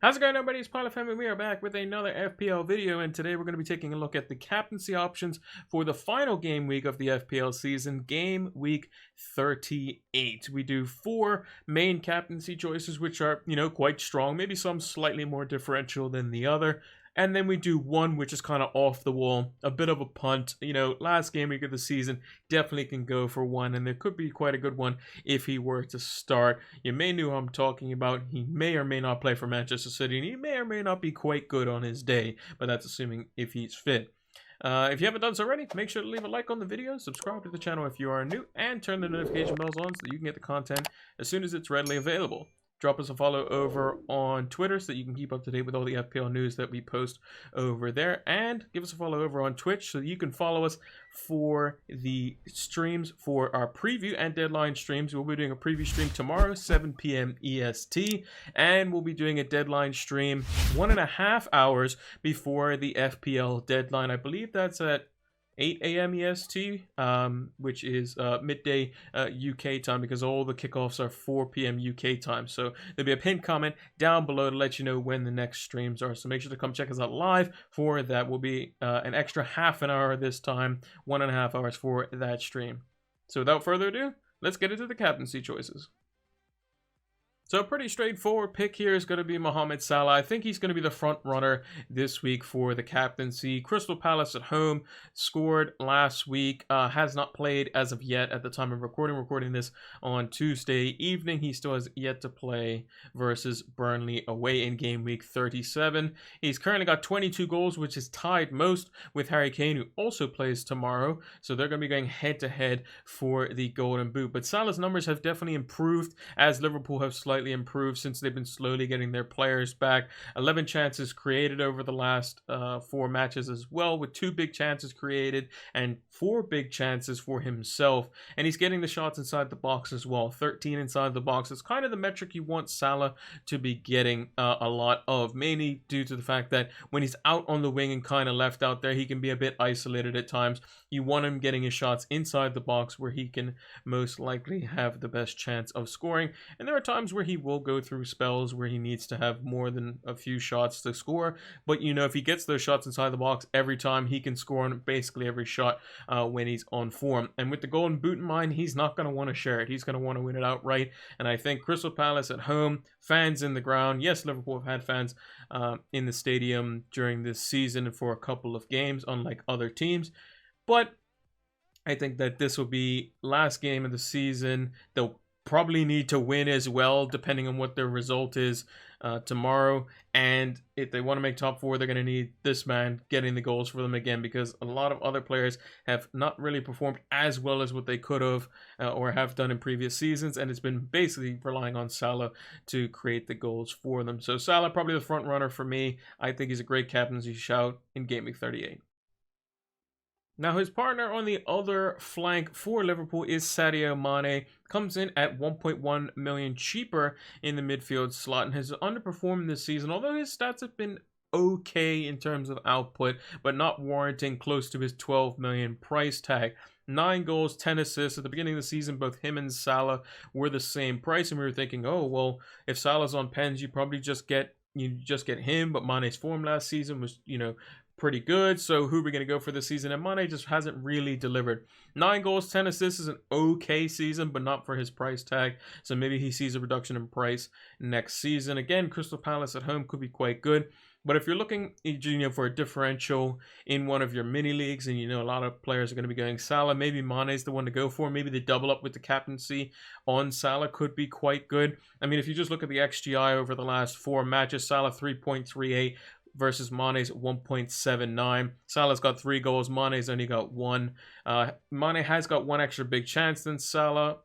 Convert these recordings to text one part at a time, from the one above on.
How's it going, everybody? It's Pilot Family. We are back with another FPL video, and today we're going to be taking a look at the captaincy options for the final game week of the FPL season, game week 38. We do 4 main captaincy choices, which are, quite strong, maybe some slightly more differential than the other. And then we do one which is kind of off the wall, a bit of a punt. Last game week of the season definitely can go for one, and there could be quite a good one if he were to start. You may know who I'm talking about. He may or may not play for Manchester City, and he may or may not be quite good on his day, but that's assuming if he's fit. If you haven't done so already, make sure to leave a like on the video, subscribe to the channel if you are new, and turn the notification bells on so that you can get the content as soon as it's readily available. Drop us a follow over on Twitter so that you can keep up to date with all the FPL news that we post over there. And give us a follow over on Twitch so that you can follow us for the streams for our preview and deadline streams. We'll be doing a preview stream tomorrow, 7 p.m. EST. And we'll be doing a deadline stream 1.5 hours before the FPL deadline. I believe that's at 8 a.m. EST, which is midday UK time, because all the kickoffs are 4 p.m. UK time. So there'll be a pinned comment down below to let you know when the next streams are. So make sure to come check us out live for that. Will be an extra half an hour this time, 1.5 hours for that stream. So without further ado, let's get into the captaincy choices. So a pretty straightforward pick here is going to be Mohamed Salah. I think he's going to be the front runner this week for the captaincy. Crystal Palace at home, scored last week, has not played as of yet at the time of recording this on Tuesday evening. He still has yet to play versus Burnley away in game week 37. He's currently got 22 goals, which is tied most with Harry Kane, who also plays tomorrow. So they're going to be going head to head for the Golden Boot. But Salah's numbers have definitely improved as Liverpool have slightly improved since they've been slowly getting their players back. 11 chances created over the last 4 matches as well, with 2 big chances created and 4 big chances for himself. And he's getting the shots inside the box as well, 13 inside the box. It's kind of the metric you want Salah to be getting a lot of, mainly due to the fact that when he's out on the wing and kind of left out there, he can be a bit isolated at times. You want him getting his shots inside the box where he can most likely have the best chance of scoring. And there are times where he will go through spells where he needs to have more than a few shots to score, but if he gets those shots inside the box every time, he can score on basically every shot when he's on form. And with the Golden Boot in mind, he's not going to want to share it. He's going to want to win it outright. And I think Crystal Palace at home, fans in the ground. Yes, Liverpool have had fans in the stadium during this season for a couple of games, unlike other teams, but I think that this will be last game of the season. They'll probably need to win as well, depending on what their result is tomorrow. And if they want to make top 4, they're going to need this man getting the goals for them again, because a lot of other players have not really performed as well as what they could have or have done in previous seasons, and it's been basically relying on Salah to create the goals for them. So Salah probably the front runner for me. I think he's a great captaincy shout in game week 38. Now, his partner on the other flank for Liverpool is Sadio Mane. Comes in at 1.1 million cheaper in the midfield slot and has underperformed this season, although his stats have been okay in terms of output, but not warranting close to his 12 million price tag. 9 goals, 10 assists. At the beginning of the season, both him and Salah were the same price, and we were thinking, oh, well, if Salah's on pens, you probably just get him, but Mane's form last season was, pretty good, so who are we going to go for this season? And Mane just hasn't really delivered. 9 goals, 10 assists is an okay season, but not for his price tag, so maybe he sees a reduction in price next season. Again, Crystal Palace at home could be quite good, but if you're looking for a differential in one of your mini leagues, and a lot of players are going to be going Salah, maybe Mane's the one to go for. Maybe they double up with the captaincy on Salah could be quite good. I mean, if you just look at the XGI over the last 4 matches, Salah 3.38 versus Mane's 1.79. Salah's got 3 goals. Mane's only got 1. Mane has got 1 extra big chance than Salah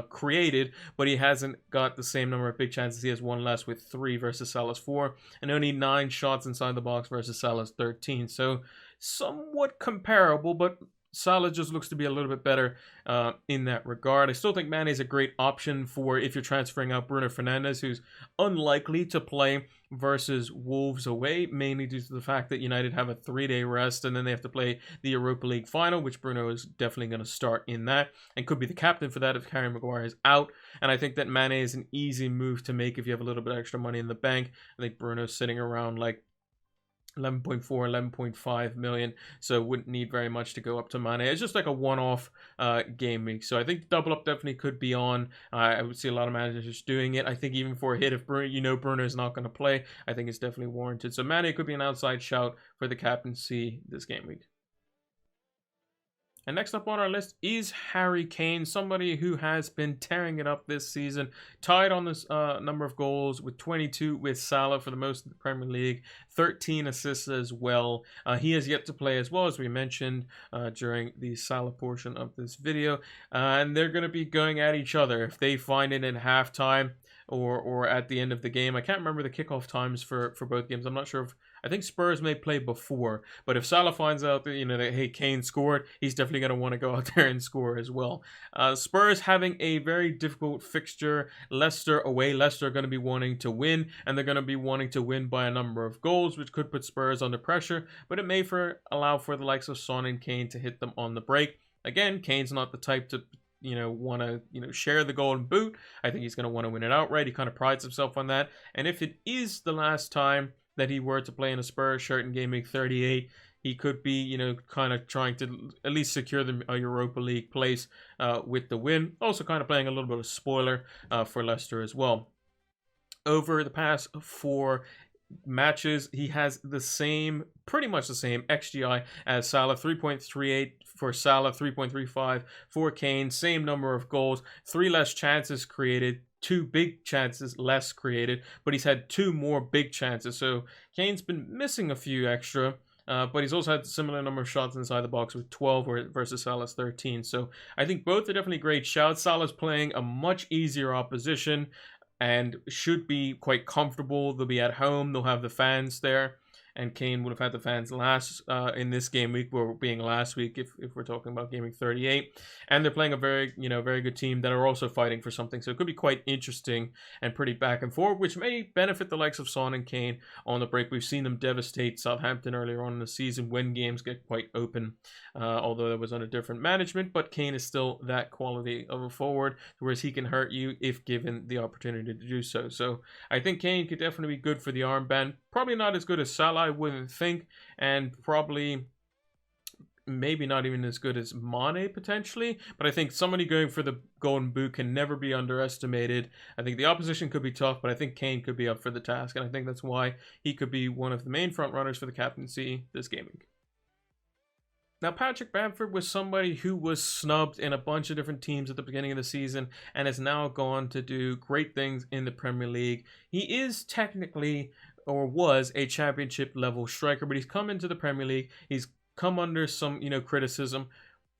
created, but he hasn't got the same number of big chances. He has 1 less with 3 versus Salah's 4, and only 9 shots inside the box versus Salah's 13. So somewhat comparable, but Salah just looks to be a little bit better in that regard. I still think Mane is a great option for if you're transferring out Bruno Fernandes, who's unlikely to play versus Wolves away, mainly due to the fact that United have a 3-day rest and then they have to play the Europa League final, which Bruno is definitely going to start in that and could be the captain for that if Harry Maguire is out. And I think that Mane is an easy move to make if you have a little bit extra money in the bank. I think Bruno's sitting around like 11.4, 11.5 million, so wouldn't need very much to go up to Mane. It's just like a one-off game week, so I think double up definitely could be on. I would see a lot of managers doing it. I think even for a hit, if Bruno is not going to play, I think it's definitely warranted. So Mane could be an outside shout for the captaincy this game week. And next up on our list is Harry Kane, somebody who has been tearing it up this season, tied on this number of goals with 22 with Salah for the most in the Premier League, 13 assists as well. He has yet to play as well, as we mentioned during the Salah portion of this video. And they're going to be going at each other if they find it in halftime or at the end of the game. I can't remember the kickoff times for both games. I'm not sure if I think Spurs may play before, but if Salah finds out that, that, hey, Kane scored, he's definitely going to want to go out there and score as well. Spurs having a very difficult fixture. Leicester away. Leicester are going to be wanting to win, and they're going to be wanting to win by a number of goals, which could put Spurs under pressure, but it may allow for the likes of Son and Kane to hit them on the break. Again, Kane's not the type to want to, share the golden boot. I think he's going to want to win it outright. He kind of prides himself on that. And if it is the last time that he were to play in a Spurs shirt in Game Week 38, he could be, kind of trying to at least secure the Europa League place with the win. Also kind of playing a little bit of spoiler for Leicester as well. Over the past 4 matches, he has pretty much the same XGI as Salah, 3.38 for Salah, 3.35 for Kane, same number of goals, 3 less chances created, 2 big chances less created, but he's had 2 more big chances. So Kane's been missing a few extra, but he's also had a similar number of shots inside the box with 12 versus Salah's 13. So I think both are definitely great shouts. Salah's playing a much easier opposition and should be quite comfortable. They'll be at home. They'll have the fans there. And Kane would have had the fans last in this game week, or being last week if we're talking about Game Week 38. And they're playing a very good team that are also fighting for something. So it could be quite interesting and pretty back and forth, which may benefit the likes of Son and Kane on the break. We've seen them devastate Southampton earlier on in the season when games get quite open, although that was under different management. But Kane is still that quality of a forward, whereas he can hurt you if given the opportunity to do so. So I think Kane could definitely be good for the armband. Probably not as good as Salah, I wouldn't think, and probably maybe not even as good as Mane potentially, but I think somebody going for the golden boot can never be underestimated. I think the opposition could be tough, but I think Kane could be up for the task, and I think that's why he could be one of the main front runners for the captaincy this game week. Now, Patrick Bamford was somebody who was snubbed in a bunch of different teams at the beginning of the season and has now gone to do great things in the Premier League. He is technically, or was, a championship level striker, but he's come into the Premier League. He's come under some, criticism,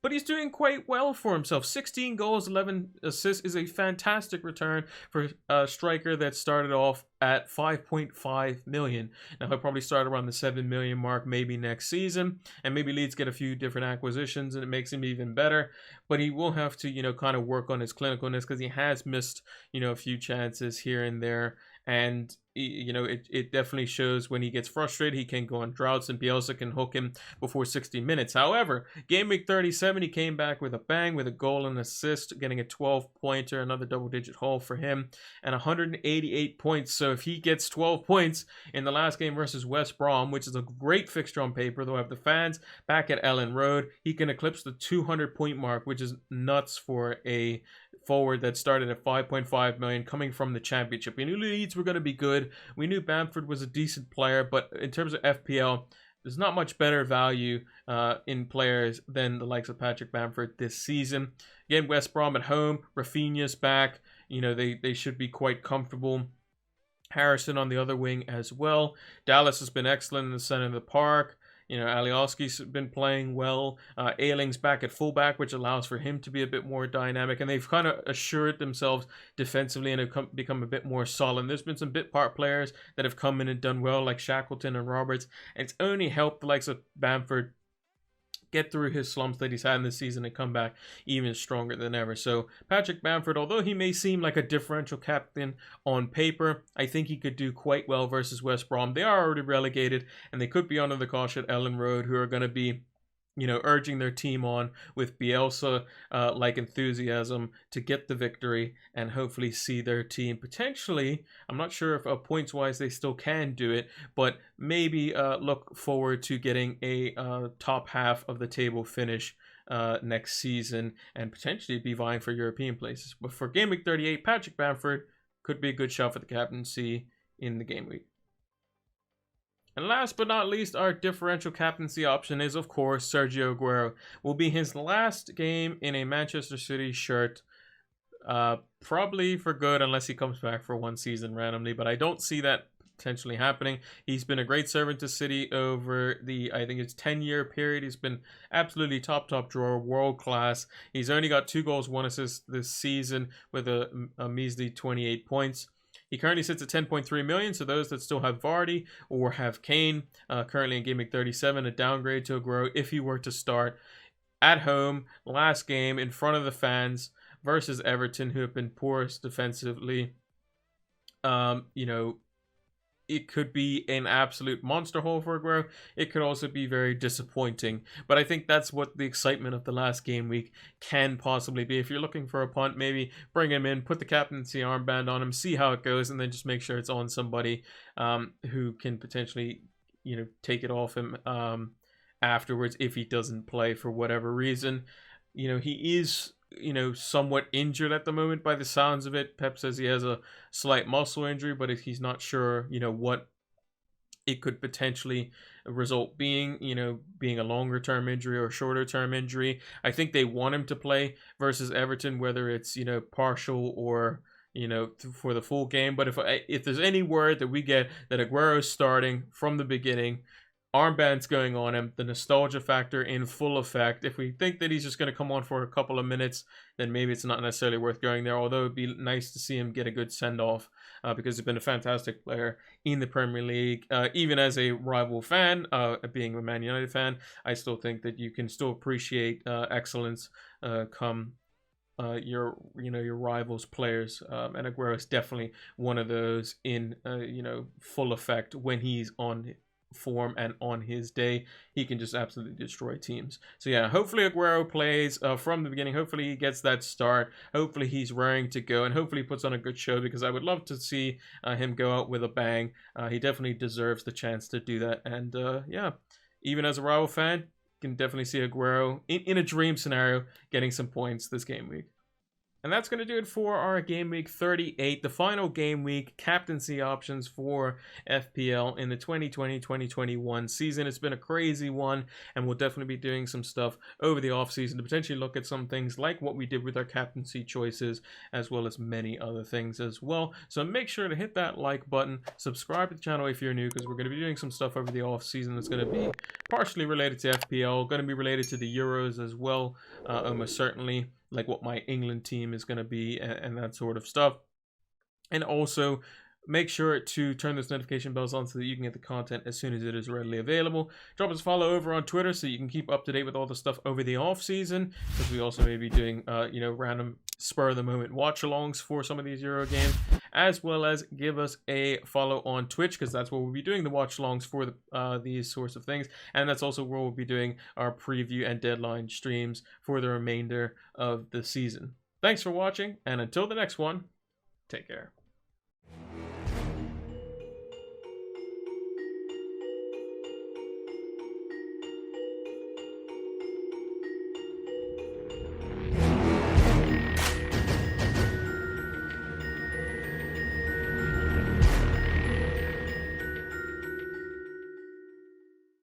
but he's doing quite well for himself. 16 goals, 11 assists is a fantastic return for a striker that started off at 5.5 million. Now he'll probably start around the 7 million mark maybe next season, and maybe Leeds get a few different acquisitions and it makes him even better, but he will have to, kind of work on his clinicalness because he has missed, a few chances here and there. And it definitely shows when he gets frustrated. He can go on droughts and Bielsa can hook him before 60 minutes. However, game week 37, he came back with a bang with a goal and assist, getting a 12-pointer, another double-digit haul for him, and 188 points. So if he gets 12 points in the last game versus West Brom, which is a great fixture on paper, they'll have the fans back at Ellen Road, he can eclipse the 200-point mark, which is nuts for a forward that started at 5.5 million coming from the championship. We knew Leeds were going to be good. We knew Bamford was a decent player, but in terms of FPL, there's not much better value in players than the likes of Patrick Bamford this season. Again, West Brom at home, Rafinha's back. They should be quite comfortable. Harrison on the other wing as well. Dallas has been excellent in the center of the park. Alioski's been playing well. Ayling's back at fullback, which allows for him to be a bit more dynamic. And they've kind of assured themselves defensively and have become a bit more solid. There's been some bit part players that have come in and done well, like Shackleton and Roberts. And it's only helped the likes of Bamford get through his slumps that he's had in this season and come back even stronger than ever. So Patrick Bamford, although he may seem like a differential captain on paper, I think he could do quite well versus West Brom. They are already relegated, and they could be under the cosh at Ellen Road, who are going to be, you know, urging their team on with Bielsa like enthusiasm to get the victory and hopefully see their team potentially, I'm not sure if points wise they still can do it, but maybe look forward to getting a top half of the table finish next season and potentially be vying for European places. But for Game Week 38, Patrick Bamford could be a good shot for the captaincy in the game week. And last but not least, our differential captaincy option is, of course, Sergio Aguero. Will be his last game in a Manchester City shirt, probably for good, unless he comes back for one season randomly. But I don't see that potentially happening. He's been a great servant to City over the, I think it's 10-year period. He's been absolutely top drawer, world class. He's only got 2 goals, 1 assist this season with a measly 28 points. He currently sits at 10.3 million, so those that still have Vardy or have Kane, currently in Game Week 37, a downgrade to Aguero if he were to start at home, last game, in front of the fans, versus Everton, who have been poorest defensively. You know, it could be an absolute monster hole for Aguero. It could also be very disappointing. But I think that's what the excitement of the last game week can possibly be. If you're looking for a punt, maybe bring him in, put the captaincy armband on him, see how it goes, and then just make sure it's on somebody who can potentially, you know, take it off him afterwards if he doesn't play for whatever reason. You know, he is, you know, somewhat injured at the moment by the sounds of it. Pep says he has a slight muscle injury, but he's not sure, you know, what it could potentially result being, you know, being a longer term injury or shorter term injury. I think they want him to play versus Everton, whether it's, you know, partial or, you know, for the full game. But if there's any word that we get that Aguero is starting from the beginning, armbands going on him, the nostalgia factor in full effect. If we think that he's just going to come on for a couple of minutes, then maybe it's not necessarily worth going there, although it'd be nice to see him get a good send-off because he's been a fantastic player in the Premier League. Even as a rival fan, being a Man United fan, I still think that you can still appreciate excellence come your rivals players, and Aguero is definitely one of those in full effect when he's on form and on his day. He can just absolutely destroy teams. So yeah, hopefully Aguero plays from the beginning. Hopefully he gets that start. Hopefully he's raring to go, and hopefully he puts on a good show, because I would love to see him go out with a bang. He definitely deserves the chance to do that. And yeah, even as a rival fan, you can definitely see Aguero in a dream scenario getting some points this game week. And that's going to do it for our Game Week 38, the final Game Week captaincy options for FPL in the 2020-2021 season. It's been a crazy one, and we'll definitely be doing some stuff over the offseason to potentially look at some things like what we did with our captaincy choices, as well as many other things as well. So make sure to hit that like button, subscribe to the channel if you're new, because we're going to be doing some stuff over the offseason that's going to be partially related to FPL, going to be related to the Euros as well, almost certainly, like what my England team is going to be and that sort of stuff. And also make sure to turn those notification bells on so that you can get the content as soon as it is readily available. Drop us a follow over on Twitter so you can keep up to date with all the stuff over the off season, because we also may be doing random spur of the moment watch alongs for some of these Euro games, as well as give us a follow on Twitch, because that's where we'll be doing the watch alongs for these sorts of things, and that's also where we'll be doing our preview and deadline streams for the remainder of the season. Thanks for watching, and until the next one, take care.